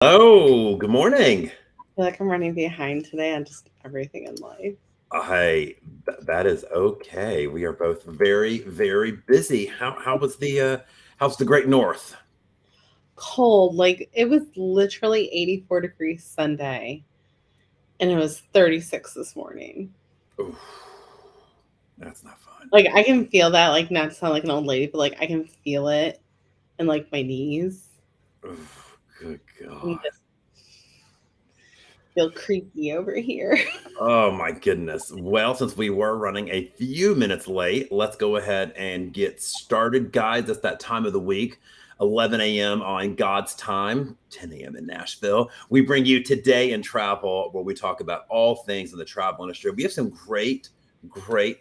Oh, good morning. Feel like I'm running behind today on just everything in life. Hey, that is okay. We are both very, very busy. How was how's the Great North? Cold, like it was literally 84 degrees Sunday, and it was 36 this morning. Oof, that's not fun. Like I can feel that, like not to sound like an old lady, but like I can feel it in like my knees. Oof, good And God. just feel creaky over here. Oh my goodness. Well, since we were running a few minutes late, let's go ahead and get started, guys. It's that time of the week, 11 a.m. on God's time, 10 a.m. in Nashville. We bring you Today in Travel, where we talk about all things in the travel industry. We have some great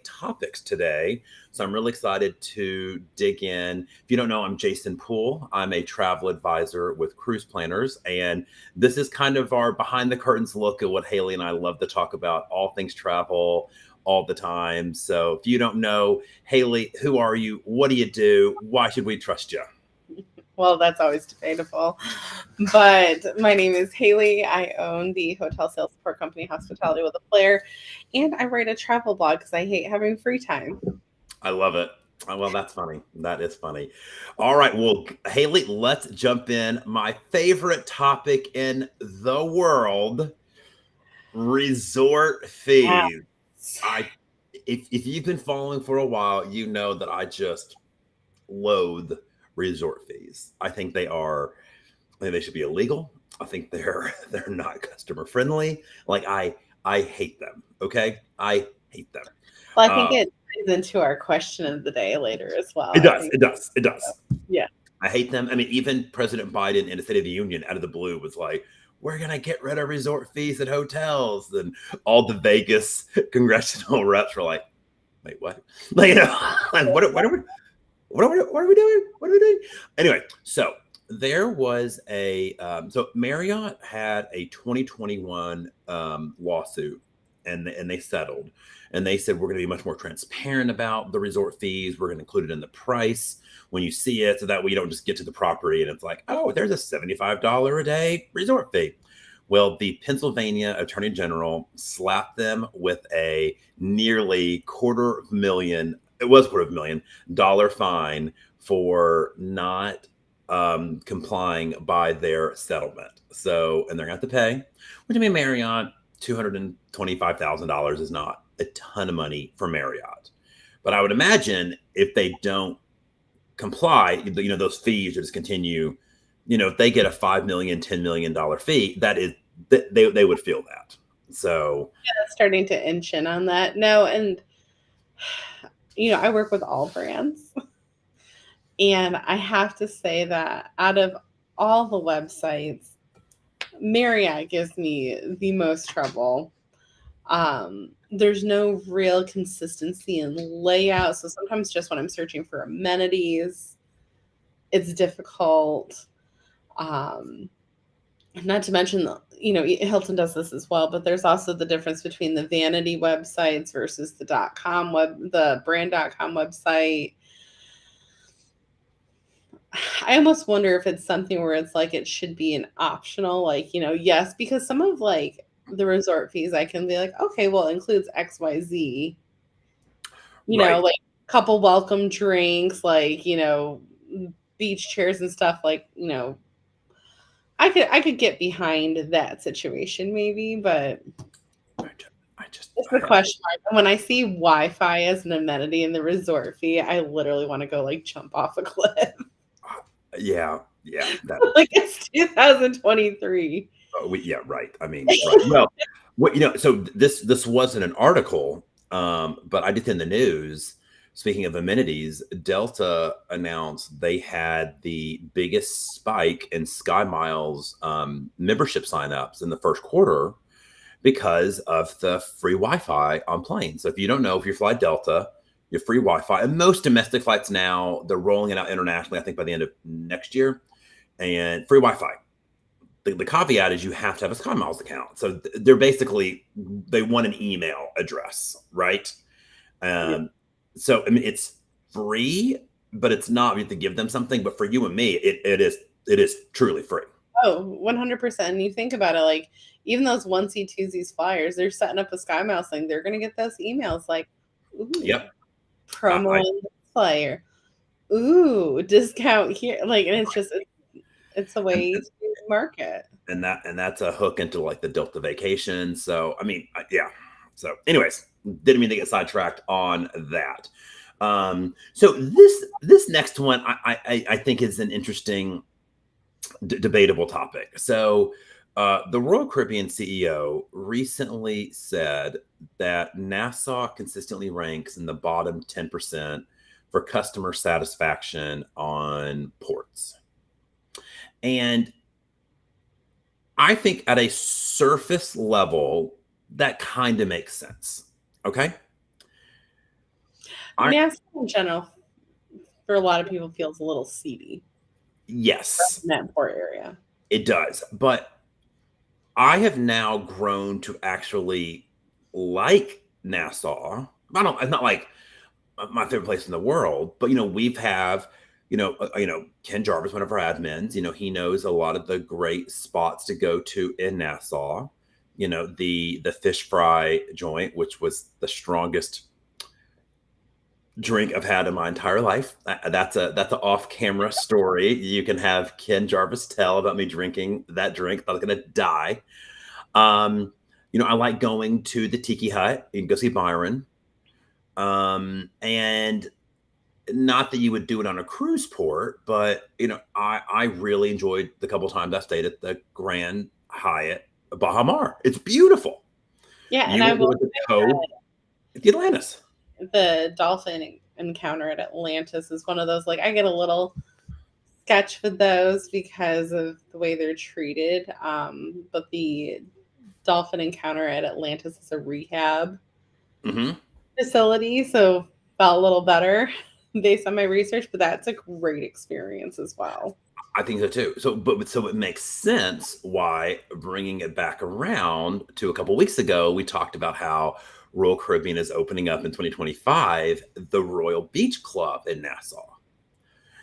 topics today. So I'm really excited to dig in. If you don't know, I'm Jason Poole. I'm a travel advisor with Cruise Planners, and this is kind of our behind the curtains look at what Haley and I love to talk about, all things travel all the time. So if you don't know, Haley, who are you? What do you do? Why should we trust you? Well, that's always debatable. But my name is Haley. I own the hotel sales support company Hospitality with a Flair, and I write a travel blog because I hate having free time. I love it. Well, that's funny. That is funny. All right. Well, Haley, let's jump in. My favorite topic in the world, resort fees. I if you've been following for a while, you know that I just loathe resort fees. I think they should be illegal. I think they're not customer friendly. Like I hate them. Okay? I hate them. Well, I think Uh it ties into our question of the day later as well. it I does. think, It does. It does. yeah. I hate them. I mean, even President Biden in the State of the Union out of the blue was like, we're going to get rid of resort fees at hotels. And all the Vegas congressional reps were like, wait, what? Like, like what are we doing? What are we doing? Anyway, so there was so Marriott had a 2021 lawsuit, and they settled, and they said we're going to be much more transparent about the resort fees. We're going to include it in the price when you see it, so that way you don't just get to the property and it's like, oh, there's a $75 a day resort fee. Well, the Pennsylvania Attorney General slapped them with a nearly quarter million, it was quarter of a million dollar fine for not complying by their settlement. So, and they're going to have to pay, which I mean, Marriott, $225,000 is not a ton of money for Marriott. But I would imagine if they don't comply, those fees just continue. If they get a 5 million, $10 million fee, that is, they would feel that. So, That's starting to inch in on that. No, and I work with all brands, and I have to say that out of all the websites, Marriott gives me the most trouble. There's no real consistency in layout, so sometimes just when I'm searching for amenities, it's difficult. Um, Not to mention, Hilton does this as well, but there's also the difference between the vanity websites versus the brand.com website. I almost wonder if it's something where it's like it should be an optional, like, yes, because some of like the resort fees I can be like, okay, well, it includes XYZ, right. like couple welcome drinks, like, beach chairs and stuff, like, I could get behind that situation maybe, but I just, I just it's I the don't. question mark. And when I see Wi-Fi as an amenity in the resort fee, I literally want to go like jump off a cliff. Yeah, yeah. That Like it's 2023. yeah, right. I mean, right. Well, so this wasn't an article, but I did in the news. Speaking of amenities, Delta announced they had the biggest spike in Sky Miles membership signups in the first quarter because of the free Wi-Fi on planes. So if you don't know, if you fly Delta, you have free Wi-Fi, and most domestic flights now they're rolling it out internationally. I think by the end of next year, and free Wi-Fi. The caveat is you have to have a Sky Miles account. So they're basically they want an email address, right? Yeah. Um, so I mean it's free, but it's not. You have to give them something. But for you and me, it is truly free. Oh, 100%. And you think about it, like, even those onesie twosies flyers, they're setting up a Sky Mouse thing. They're gonna get those emails like, ooh, Yep. promo I on this flyer. Ooh, discount here. Like, and it's a and, way to market. and that's a hook into like the Delta vacation. So I mean, yeah. So, anyways, didn't mean to get sidetracked on that. So this next one I think is an interesting debatable topic. So, the Royal Caribbean CEO recently said that Nassau consistently ranks in the bottom 10% for customer satisfaction on ports. And I think at a surface level, that kind of makes sense. Okay. I, NASA in general, for a lot of people, feels a little seedy yes, in that port area. it does. But I have now grown to actually like Nassau. It's not like my favorite place in the world, but we've have, Ken Jarvis, one of our admins, he knows a lot of the great spots to go to in Nassau. The fish fry joint, which was the strongest drink I've had in my entire life. That's an off-camera story. You can have Ken Jarvis tell about me drinking that drink. I was gonna die. I like going to the Tiki Hut. You can go see Byron. And not that you would do it on a cruise port, but I really enjoyed the couple times I stayed at the Grand Hyatt Baha Mar. It's beautiful. Yeah, and You I will go will to the Cove at the Atlantis. the dolphin encounter at Atlantis is one of those, like, I get a little sketch for those because of the way they're treated. But the dolphin encounter at Atlantis is a rehab Hmm. facility, so felt a little better based on my research, but that's a great experience as well. I think so too. So it makes sense why bringing it back around to a couple weeks ago, we talked about how Royal Caribbean is opening up in 2025 the Royal Beach Club in Nassau.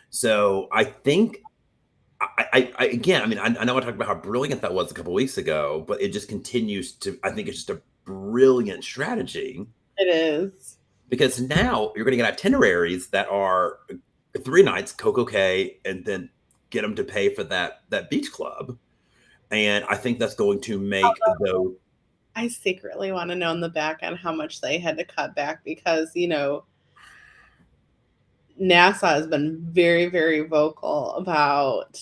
So I think again, I mean, I know I talked about how brilliant that was a couple weeks ago, but it just continues to. I think it's just a brilliant strategy It is. because now you're going to get itineraries that are 3 nights, Coco Cay, and then get them to pay for that beach club, and I think that's going to make those. I secretly want to know in the back end how much they had to cut back because, NASA has been very, very vocal about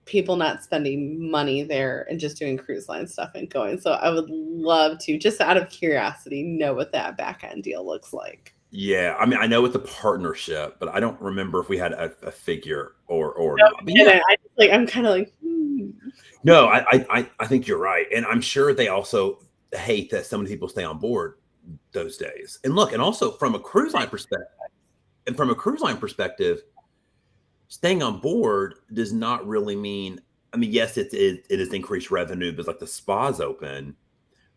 people not spending money there and just doing cruise line stuff and going. So I would love to, just out of curiosity, know what that back end deal looks like. Yeah, I mean, I know it's a partnership, but I don't remember if we had a figure or No, not. But yeah, I'm kind of like, no, I think you're right, and I'm sure they also hate that so many people stay on board those days. And look, and also from a cruise line perspective, staying on board does not really mean. I mean, yes, it is increased revenue because like the spa's open,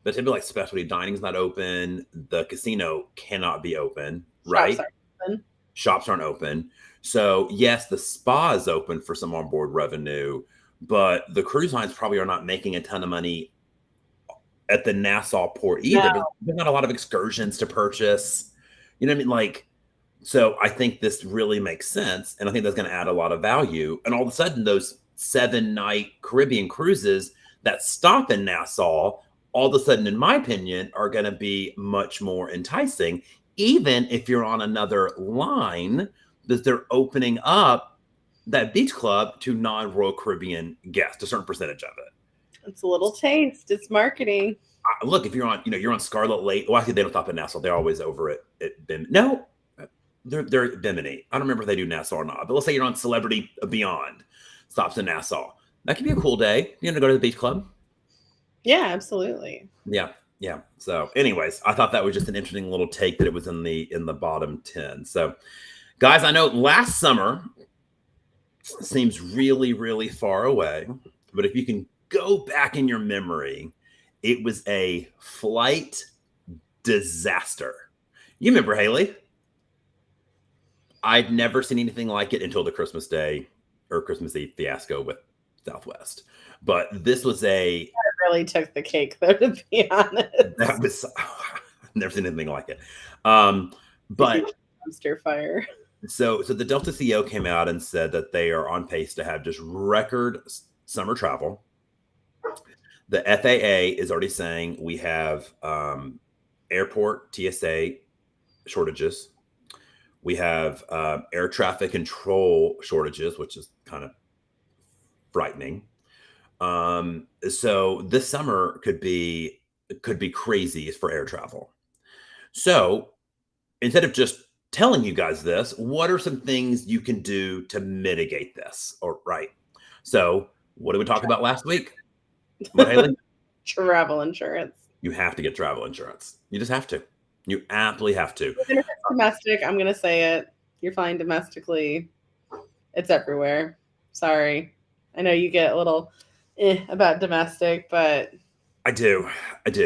but typically like specialty dining's not open. The casino cannot be open, shops right? are open. Shops aren't open. So yes, the spa is open for some on board revenue, but the cruise lines probably are not making a ton of money at the Nassau port either. No, There's not a lot of excursions to purchase. You know what I mean? Like, so I think this really makes sense. And I think that's going to add a lot of value. And all of a sudden, those 7-night Caribbean cruises that stop in Nassau, all of a sudden, in my opinion, are going to be much more enticing, even if you're on another line, because they're opening up that beach club to non-Royal Caribbean guests, a certain percentage of it. it's a little taste. It's marketing. Look, if you're on, you're on Scarlet Lake. Well, actually, they don't stop in Nassau. They're always over at No, they're at Bimini. I don't remember if they do Nassau or not. But let's say you're on Celebrity Beyond, stops in Nassau. That could be a cool day. You know, go to the beach club. Yeah, absolutely. Yeah, yeah. So, anyways, I thought that was just an interesting little take that it was in the bottom 10. So, guys, I know last summer seems really, really far away, but if you can go back in your memory, it was a flight disaster. You remember, Haley? I'd never seen anything like it until the Christmas Day or Christmas Eve fiasco with Southwest. But this was a Really took the cake, though, to be honest. that was I've never seen anything like it. But Dumpster fire. so the Delta CEO came out and said that they are on pace to have just record summer travel. The FAA is already saying we have airport TSA shortages. We have air traffic control shortages, which is kind of frightening. So this summer could be crazy for air travel. So instead of just telling you guys this, what are some things you can do to mitigate this? Or right. So what did we talk about last week? What, Haley? Travel insurance. You have to get travel insurance. You just have to. You absolutely have to. Even if it's domestic, I'm gonna say it. You're fine domestically. It's everywhere. Sorry. I know you get a little about domestic, but I do. But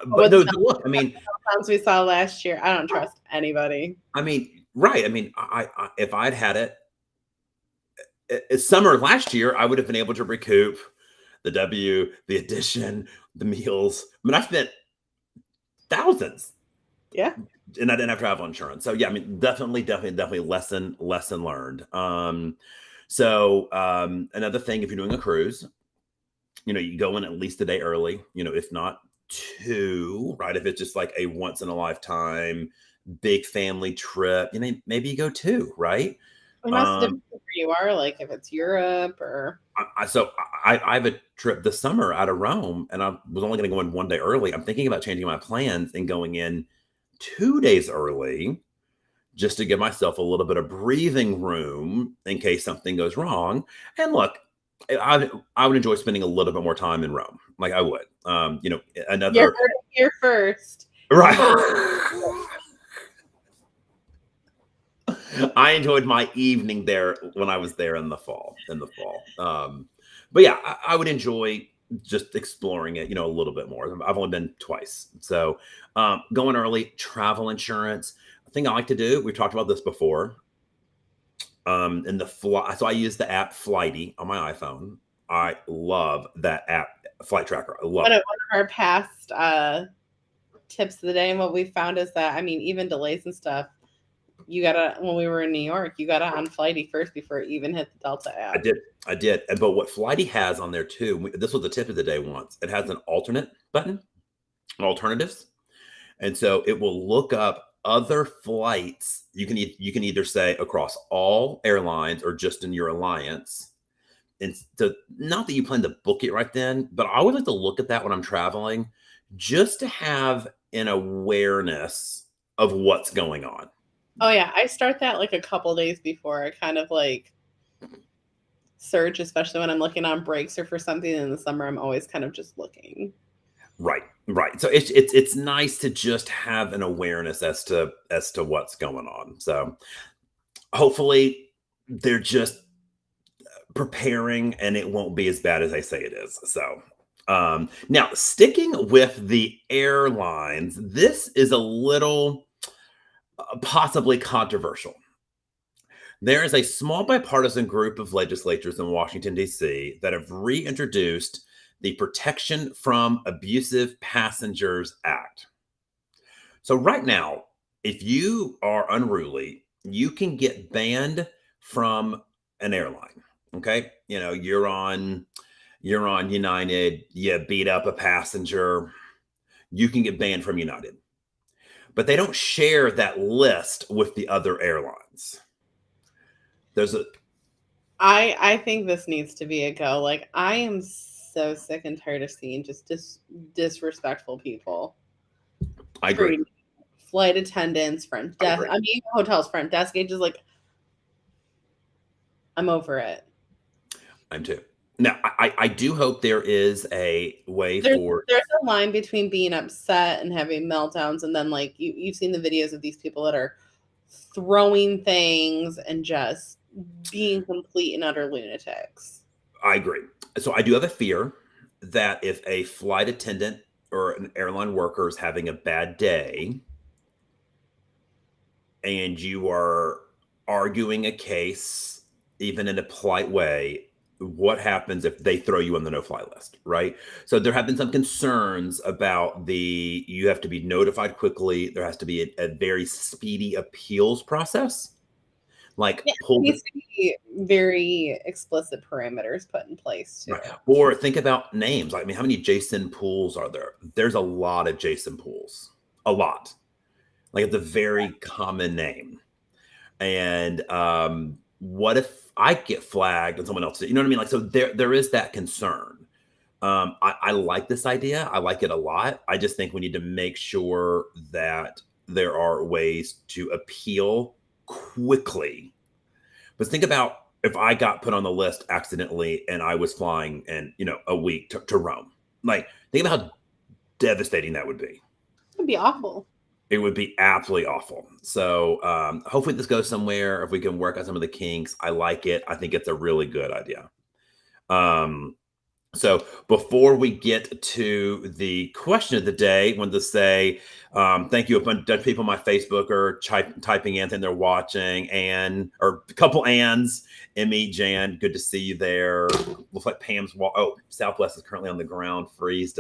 What's no, that? look, I mean, Sounds we saw last year. I don't trust anybody. right. I mean, I if I'd had it summer last year, I would have been able to recoup the the addition, the meals. I mean, I spent thousands. Yeah. And I didn't have travel insurance. So yeah, I mean, definitely lesson learned. Another thing, if you're doing a cruise, you go in at least a day early, if not two, right? If it's just like a once in a lifetime big family trip, maybe you go two, right? It has to depend where you are, like if it's Europe or. I have a trip this summer out of Rome, and I was only going to go in one day early. I'm thinking about changing my plans and going in 2 days early, just to give myself a little bit of breathing room in case something goes wrong. And look, I would enjoy spending a little bit more time in Rome, like I would. Another You're first, right. I enjoyed my evening there when I was there in the fall. But yeah, I would enjoy just exploring it, a little bit more. I've only been twice. So going early, travel insurance. A thing I like to do, we've talked about this before. So I use the app Flighty on my iPhone. I love that app, Flight Tracker. I love one of our past tips of the day, and what we found is that, even delays and stuff, when we were in New York, you gotta on Flighty first before it even hit the Delta app. I did. But what Flighty has on there too, this was the tip of the day once, it has an alternate button, alternatives. And so it will look up other flights. You can either say across all airlines or just in your alliance. And so, not that you plan to book it right then, but I always like to look at that when I'm traveling, just to have an awareness of what's going on. Oh yeah, I start that like a couple days before. I kind of like search, especially when I'm looking on breaks or for something in the summer. I'm always kind of just looking. Right. So it's nice to just have an awareness as to what's going on. So hopefully they're just preparing and it won't be as bad as they say it is. So now sticking with the airlines, this is a little possibly controversial. There is a small bipartisan group of legislators in Washington, D.C. that have reintroduced the Protection from Abusive Passengers Act. So right now, if you are unruly, you can get banned from an airline. Okay, you're on United, you beat up a passenger, you can get banned from United. But they don't share that list with the other airlines. I think this needs to be a go. Like, I am so sick and tired of seeing just disrespectful people. I agree. Flight attendants, front desk. Hotels, front desk agents. Like, I'm over it. I'm too. Now, I do hope there is a way there's a line between being upset and having meltdowns, and then like you've seen the videos of these people that are throwing things and just being complete and utter lunatics. I agree. So I do have a fear that if a flight attendant or an airline worker is having a bad day and you are arguing a case, even in a polite way, what happens if they throw you on the no-fly list, right? So there have been some concerns about you have to be notified quickly. There has to be a very speedy appeals process, like Yeah, it needs to be very explicit parameters put in place too. right. Or think about names. Like, I mean, how many Jason Pools are there? There's a lot of Jason Pools, a lot. Like, it's a very common name. And what if I get flagged and someone else did? You know what I mean? Like, so there is that concern. I like this idea. I like it a lot. I just think we need to make sure that there are ways to appeal quickly. But think about if I got put on the list accidentally and I was flying in, a week to Rome. Like, think about how devastating that would be. It'd be awful. It would be absolutely awful. So hopefully this goes somewhere. If we can work on some of the kinks, I like it. I think it's a really good idea. So before we get to the question of the day, I wanted to say thank you. A bunch of people on my Facebook are typing in and they're watching. Anne, or a couple Anns, Emmy, Jan, good to see you there. Looks like Pam's Southwest is currently on the ground, freeze.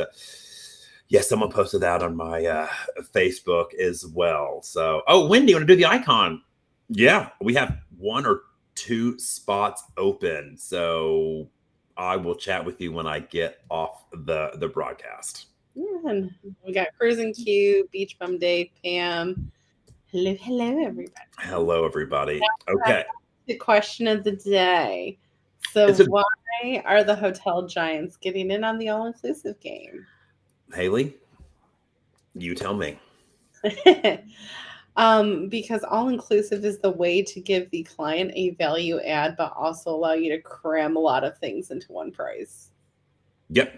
Yes, someone posted that on my Facebook as well. So, Wendy, you want to do the icon? Yeah, we have 1 or 2 spots open. So I will chat with you when I get off the broadcast. Yeah, and we got Cruising Q, Beach Bum Dave, Pam. Hello, everybody. Hello, everybody. Okay. The question of the day. So why are the hotel giants getting in on the all-inclusive game? Haley, you tell me. Because all-inclusive is the way to give the client a value add, but also allow you to cram a lot of things into one price. Yep.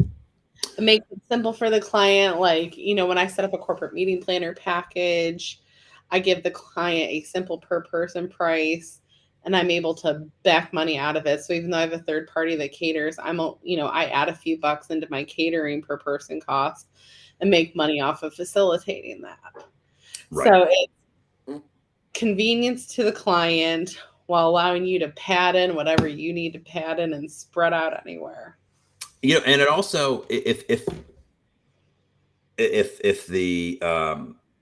It makes it simple for the client. Like, when I set up a corporate meeting planner package, I give the client a simple per person price, and I'm able to back money out of it. So even though I have a third party that caters, I add a few bucks into my catering per person cost and make money off of facilitating that. Right. So it's convenience to the client while allowing you to pad in whatever you need to pad in and spread out anywhere. And it also, if the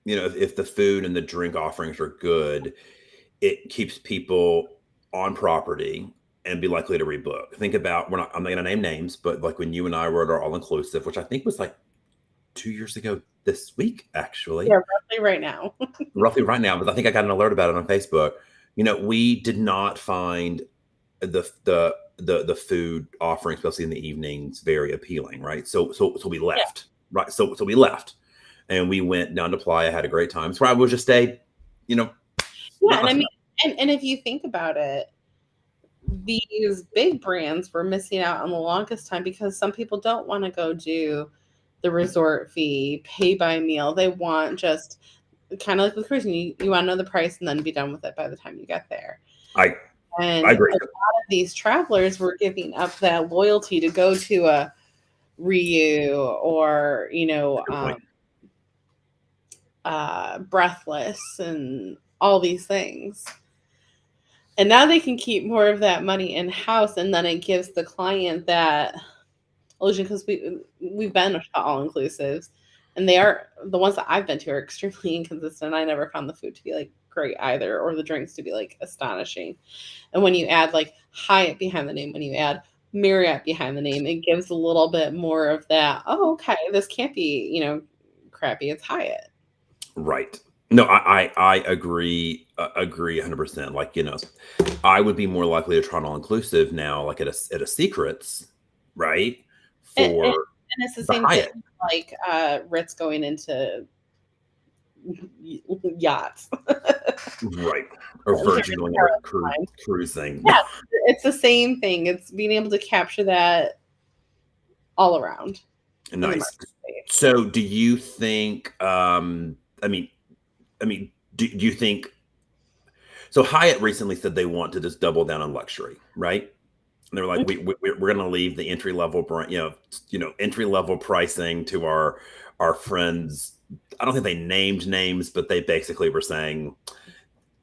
if the food and the drink offerings are good, it keeps people on property and be likely to rebook. Think about, I'm not going to name names, but like when you and I were at our all-inclusive, which I think was like 2 years ago this week, actually. Yeah, roughly right now. Roughly right now, but I think I got an alert about it on Facebook. We did not find the food offering, especially in the evenings, very appealing, right? So we left, right? So we left, and we went down to Playa, had a great time. So I would just stay, Yeah, and I mean, and if you think about it, these big brands were missing out on the longest time because some people don't want to go do the resort fee, pay by meal. They want just kind of like with cruising, you want to know the price and then be done with it by the time you get there. I agree. A lot of these travelers were giving up that loyalty to go to a Riu or, Breathless and all these things. And now they can keep more of that money in-house, and then it gives the client that illusion, because we've been to all-inclusives, and they are, the ones that I've been to are extremely inconsistent. I never found the food to be like great either, or the drinks to be like astonishing. And when you add like Hyatt behind the name, when you add Marriott behind the name, it gives a little bit more of that, okay, this can't be, crappy, it's Hyatt. Right. No, I agree 100%. Like, I would be more likely to try an all-inclusive now, like at a Secrets, right? And it's the same thing like Ritz going into yachts. Right. Or Virgin going cruising. Yeah, it's the same thing. It's being able to capture that all around. Nice. So do you think, do you think, so Hyatt recently said they want to just double down on luxury, right? And they were like, we're going to leave the entry level, entry level pricing to our friends. I don't think they named names, but they basically were saying,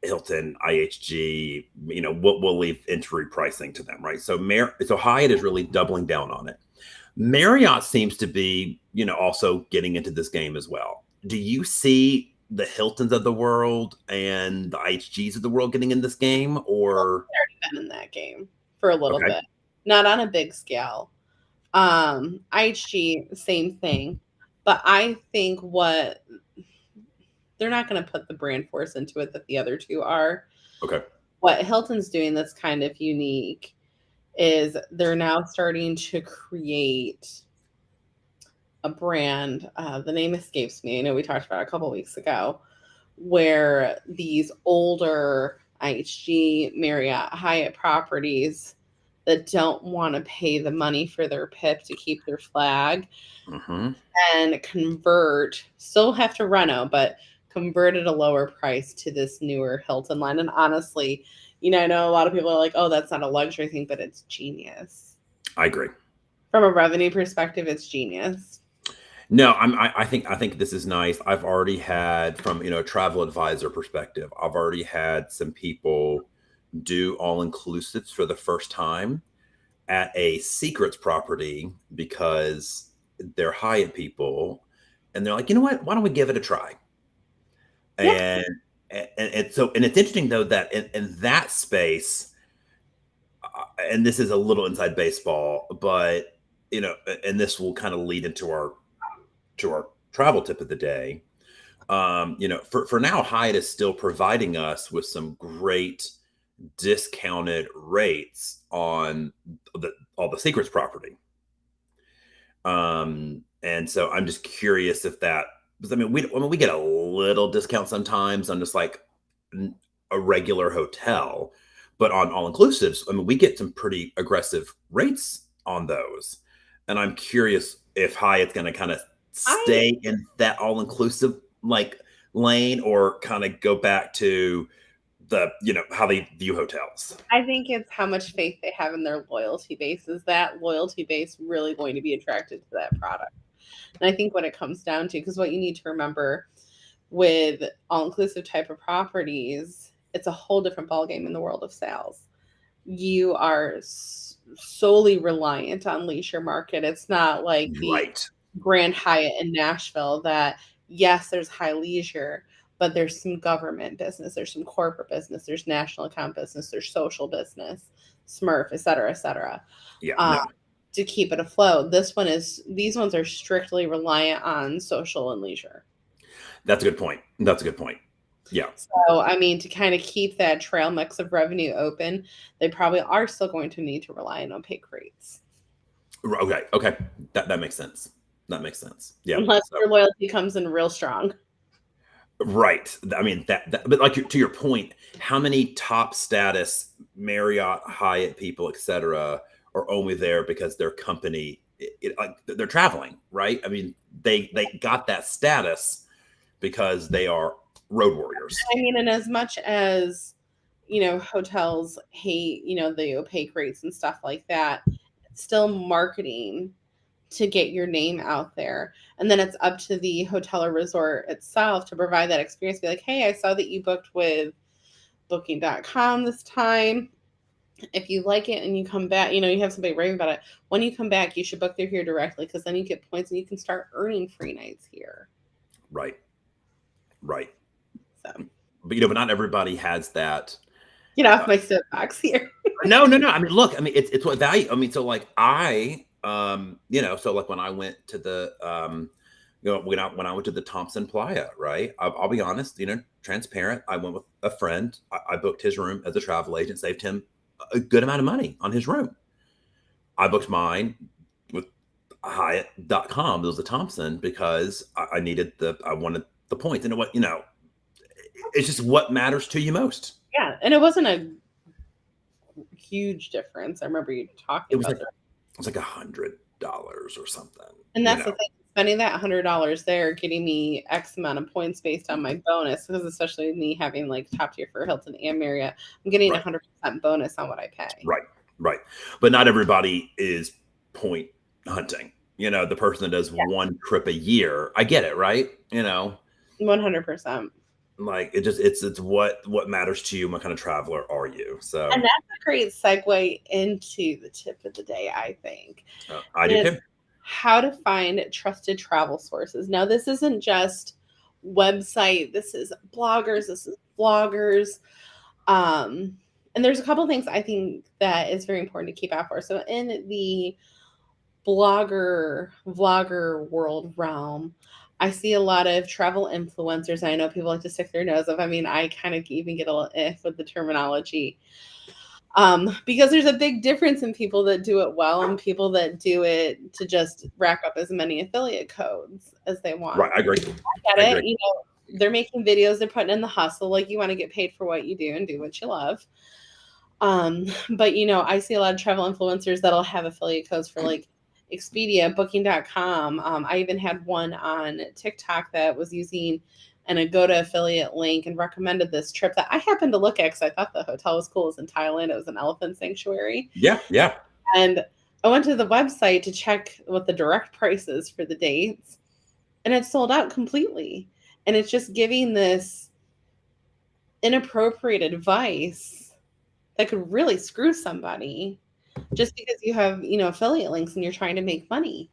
Hilton, IHG, we'll leave entry pricing to them, right? So Hyatt is really doubling down on it. Marriott seems to be, also getting into this game as well. Do you see the Hiltons of the world and the IHGs of the world getting in this game, or Been in that game for a little okay, bit, not on a big scale. IHG, same thing, but I think they're not going to put the brand force into it that the other two are. okay, What Hilton's doing that's kind of unique is they're now starting to create a brand. The name escapes me. I know we talked about it a couple weeks ago, where these older IHG, Marriott, Hyatt properties that don't want to pay the money for their PIP to keep their flag mm-hmm. and convert, still have to reno, but convert at a lower price to this newer Hilton line. And honestly, I know a lot of people are like, oh, that's not a luxury thing, but it's genius. I agree. From a revenue perspective, it's genius. No, I think this is nice. I've already had, from a travel advisor perspective, I've already had some people do all inclusives for the first time at a secrets property because they're Hyatt people, and they're like, you know what? Why don't we give it a try? Yeah. And so it's interesting though that in that space, and this is a little inside baseball, but and this will kind of lead into our travel tip of the day. For now, Hyatt is still providing us with some great discounted rates on all the secrets property. And so I'm just curious if that, because we get a little discount sometimes on just like a regular hotel, but on all inclusives, we get some pretty aggressive rates on those. And I'm curious if Hyatt's going to kind of stay in that all inclusive like lane, or kind of go back to the how they view hotels. I think it's how much faith they have in their loyalty base. Is that loyalty base really going to be attracted to that product? And I think what it comes down to, because what you need to remember with all-inclusive type of properties, it's a whole different ballgame in the world of sales. You are solely reliant on leisure market. It's not like the Grand Hyatt in Nashville that, yes, there's high leisure, but there's some government business, there's some corporate business, there's national account business, there's social business, Smurf, et cetera, et cetera. Yeah. To keep it afloat. These ones are strictly reliant on social and leisure. That's a good point. Yeah. So, to kind of keep that trail mix of revenue open, they probably are still going to need to rely on opaque rates. Okay. That makes sense. Yeah. Unless your loyalty comes in real strong. Right. But like to your point, how many top status Marriott, Hyatt people, etc., are only there because their company, they're traveling, right? They got that status because they are road warriors. And as much as hotels hate the opaque rates and stuff like that, it's still marketing to get your name out there. And then it's up to the hotel or resort itself to provide that experience. Be like, hey, I saw that you booked with booking.com this time. If you like it and you come back, you have somebody raving about it. When you come back, you should book through here directly, because then you get points and you can start earning free nights here. Right. So, but not everybody has that. Get off my soapbox here. No. Look, it's what value. So like so like when I went to the when I went to the Thompson Playa, right? I'll be honest, transparent. I went with a friend. I booked his room as a travel agent, saved him a good amount of money on his room. I booked mine with Hyatt.com. It was the Thompson because I wanted the points. And it's just what matters to you most. Yeah, and it wasn't a huge difference. I remember you talking about it. It was like $100 or something. And that's the thing. Spending that $100 there, getting me X amount of points based on my bonus, because especially me having like top tier for Hilton and Marriott, I'm getting 100% bonus on what I pay. Right. But not everybody is point hunting. The person that does one trip a year, I get it, right? 100%. Like it's what matters to you. What kind of traveler are you? And So that's a great segue into the tip of the day, I think. I do It's too. how to find trusted travel sources. Now, this isn't just website, this is bloggers, this is vloggers. Um, and there's a couple things I think that is very important to keep out for. So in the vlogger world realm, I see a lot of travel influencers. I know people like to stick their nose up. I mean, I kind of even get a little if with the terminology, because there's a big difference in people that do it well and people that do it to just rack up as many affiliate codes as they want. Right, I agree. I I get agree. it. They're making videos, they're putting in the hustle. Like, you want to get paid for what you do and do what you love. But I see a lot of travel influencers that'll have affiliate codes for like Expedia, Booking.com. I even had one on TikTok that was using an Agoda affiliate link and recommended this trip that I happened to look at because I thought the hotel was cool. It was in Thailand. It was an elephant sanctuary. Yeah, yeah. And I went to the website to check what the direct price is for the dates, and it's sold out completely. And it's just giving this inappropriate advice that could really screw somebody just because you have, affiliate links and you're trying to make money.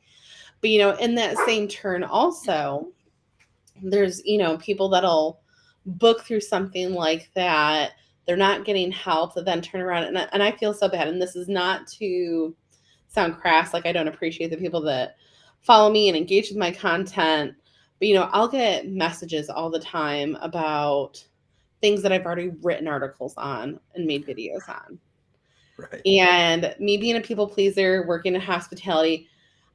But, in that same turn also, there's, people that'll book through something like that. They're not getting help, that then turn around and I feel so bad. And this is not to sound crass, like I don't appreciate the people that follow me and engage with my content. But, I'll get messages all the time about things that I've already written articles on and made videos on. Right. And me being a people pleaser, working in hospitality,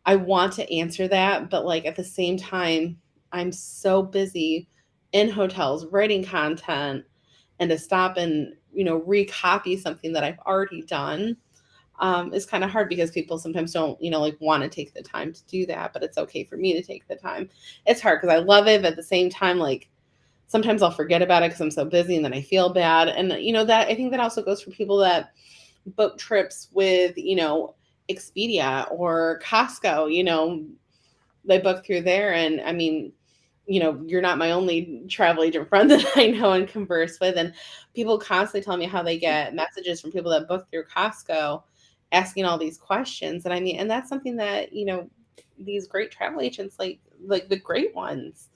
I want to answer that. But like at the same time, I'm so busy in hotels writing content, and to stop and, recopy something that I've already done is kind of hard because people sometimes don't, like want to take the time to do that, but it's okay for me to take the time. It's hard because I love it, but at the same time, like sometimes I'll forget about it because I'm so busy and then I feel bad. And, that I think that also goes for people that book trips with, Expedia or Costco, they book through there. And I mean, you're not my only travel agent friend that I know and converse with. And people constantly tell me how they get messages from people that book through Costco asking all these questions. And I mean, and that's something that, these great travel agents, like the great ones,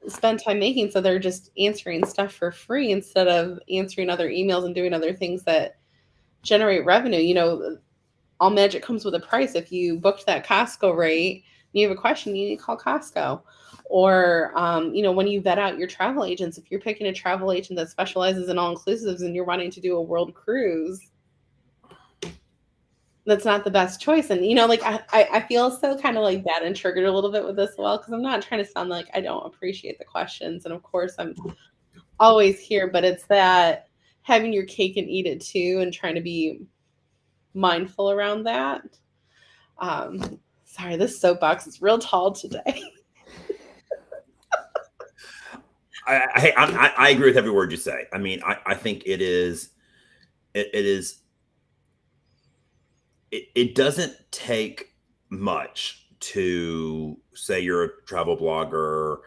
spend time making. So they're just answering stuff for free instead of answering other emails and doing other things that generate revenue. All magic comes with a price. If you booked that Costco rate and you have a question, you need to call Costco. Or, when you vet out your travel agents, if you're picking a travel agent that specializes in all inclusives and you're wanting to do a world cruise, that's not the best choice. And, like, I feel so kind of like bad and triggered a little bit with this because I'm not trying to sound like I don't appreciate the questions. And of course, I'm always here, but it's that having your cake and eat it too and trying to be mindful around that. Sorry, this soapbox is real tall today. I agree with every word you say. I mean, I think it doesn't take much to say you're a travel blogger,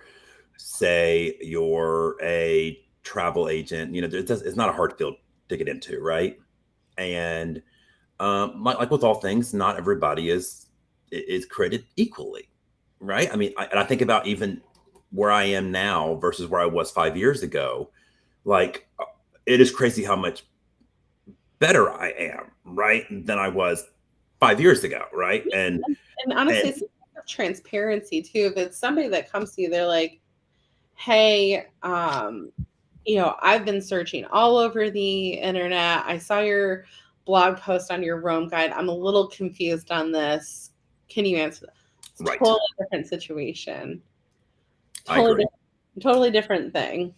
say you're a travel agent. It's not a hard field to get into, right? And like with all things, not everybody is created equally, right? I mean, and I think about even where I am now versus where I was 5 years ago. Like, it is crazy how much better I am, right, than I was 5 years ago, right? And honestly, And it's transparency too. If it's somebody that comes to you, they're like, hey, I've been searching all over the internet. I saw your blog post on your Rome guide. I'm a little confused on this. Can you answer that? It's a right, totally different situation. I agree. Totally different thing.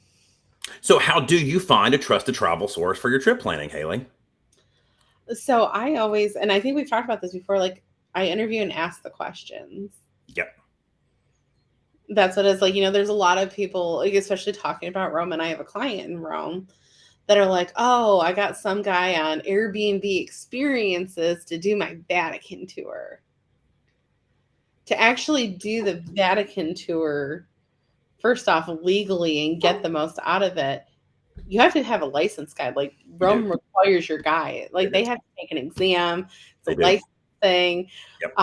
So, how do you find a trusted travel source for your trip planning, Haley? So I always, and I think we've talked about this before, like I interview and ask the questions. Yep. That's what it's like. There's a lot of people, like, especially talking about Rome, and I have a client in Rome that are like, oh, I got some guy on Airbnb experiences to do my Vatican tour. To actually do the Vatican tour first off, legally and get the most out of it, you have to have a license guide. Like Rome requires your guide. Like they have to take an exam. It's a license thing. Yep.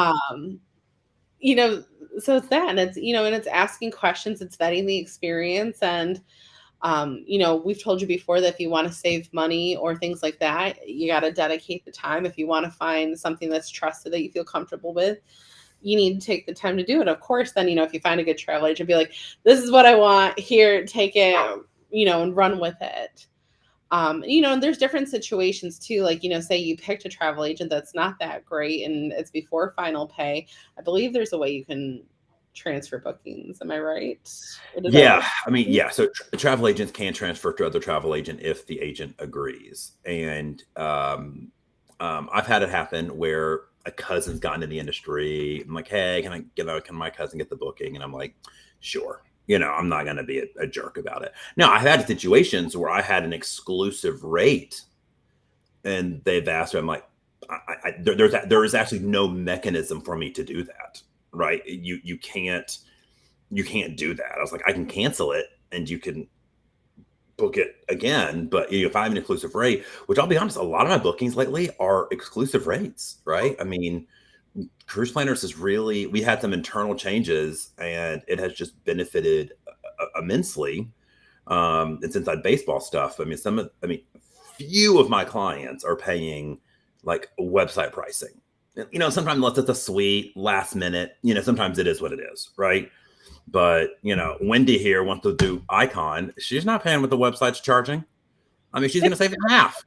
You know, so it's that, and it's, you know, and it's asking questions, it's vetting the experience. And you know, we've told you before that if you want to save money or things like that, you got to dedicate the time. If you want to find something that's trusted that you feel comfortable with, you need to take the time to do it. Of course, then, you know, if you find a good travel agent, be like, this is what I want, here, take it, you know, and run with it. You know, and there's different situations too. Like, you know, say you picked a travel agent that's not that great and it's before final pay. I believe there's a way you can transfer bookings. Am I right? Yeah. I mean, yeah. So travel agents can transfer to other travel agent if the agent agrees. And I've had it happen where a cousin's gotten in the industry. I'm like, hey, can my cousin get the booking? And I'm like, sure. You know, I'm not going to be a jerk about it. Now, I've had situations where I had an exclusive rate and they've asked me, I'm like, there is actually no mechanism for me to do that. Right. You can't do that. I was like, I can cancel it and you can book it again. But if I have an exclusive rate, which I'll be honest, a lot of my bookings lately are exclusive rates. Right. I mean, Cruise Planners is really, we had some internal changes and it has just benefited immensely. It's inside baseball stuff. I mean, few of my clients are paying like website pricing. You know, sometimes unless it's a sweet last minute, you know, sometimes it is what it is, right? But, you know, Wendy here wants to do Icon. She's not paying what the website's charging. I mean, she's going to save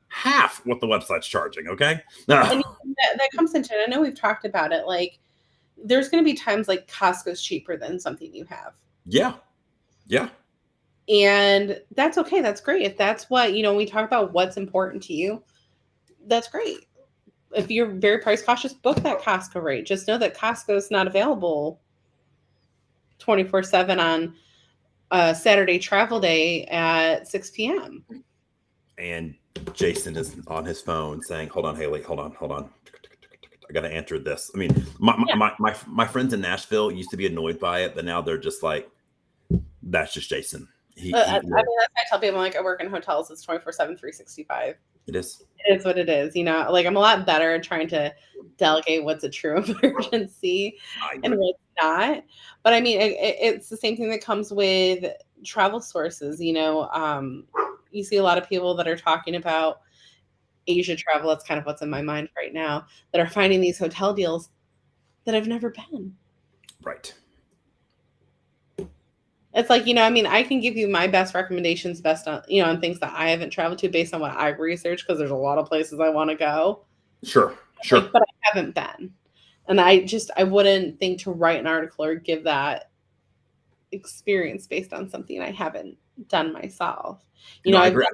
half what the website's charging. Okay. And that comes into it. I know we've talked about it. Like, there's going to be times like Costco's cheaper than something you have. Yeah. Yeah. And that's okay. That's great. If that's what, you know, we talk about what's important to you, that's great. If you're very price cautious, book that Costco rate. Just know that Costco is not available 24/7 on a Saturday travel day at 6 p.m. And Jason is on his phone saying, hold on, Haley, hold on. I got to answer this. I mean, my friends in Nashville used to be annoyed by it, but now they're just like, that's just Jason. I mean, that's what I tell people. Like, I work in hotels. It's 24/7, 365. It is. It is what it is. You know, like I'm a lot better at trying to delegate what's a true emergency and what's not. But I mean, it's the same thing that comes with travel sources. You know, you see a lot of people that are talking about Asia travel. That's kind of what's in my mind right now, that are finding these hotel deals that I've never been. Right. It's like, you know, I mean, I can give you my best recommendations, best on, you know, on things that I haven't traveled to based on what I've researched, because there's a lot of places I want to go. Sure. Like, but I haven't been. And I wouldn't think to write an article or give that experience based on something I haven't done myself. You know, I've done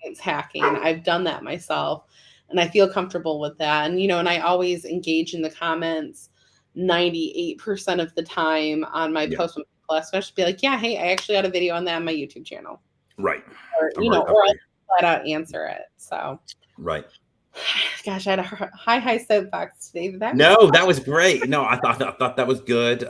science hacking. I've done that myself and I feel comfortable with that. And, you know, and I always engage in the comments 98% of the time on my post. I should be like, yeah, hey, I actually had a video on that on my YouTube channel. Right. Or, you know, or I'll flat out answer it. So, right. Gosh, I had a high soapbox today. But that was great. No, I thought that was good.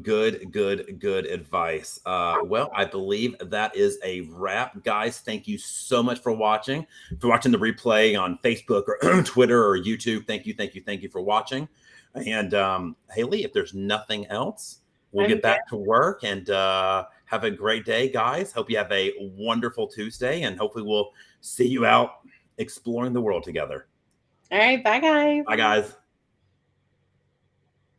Good advice. Well, I believe that is a wrap, guys. Thank you so much for watching. If you're watching the replay on Facebook or Twitter or YouTube, thank you for watching. And Haley, if there's nothing else, we'll get back to work and have a great day, guys. Hope you have a wonderful Tuesday, and hopefully we'll see you out exploring the world together. All right. Bye, guys. Bye, guys.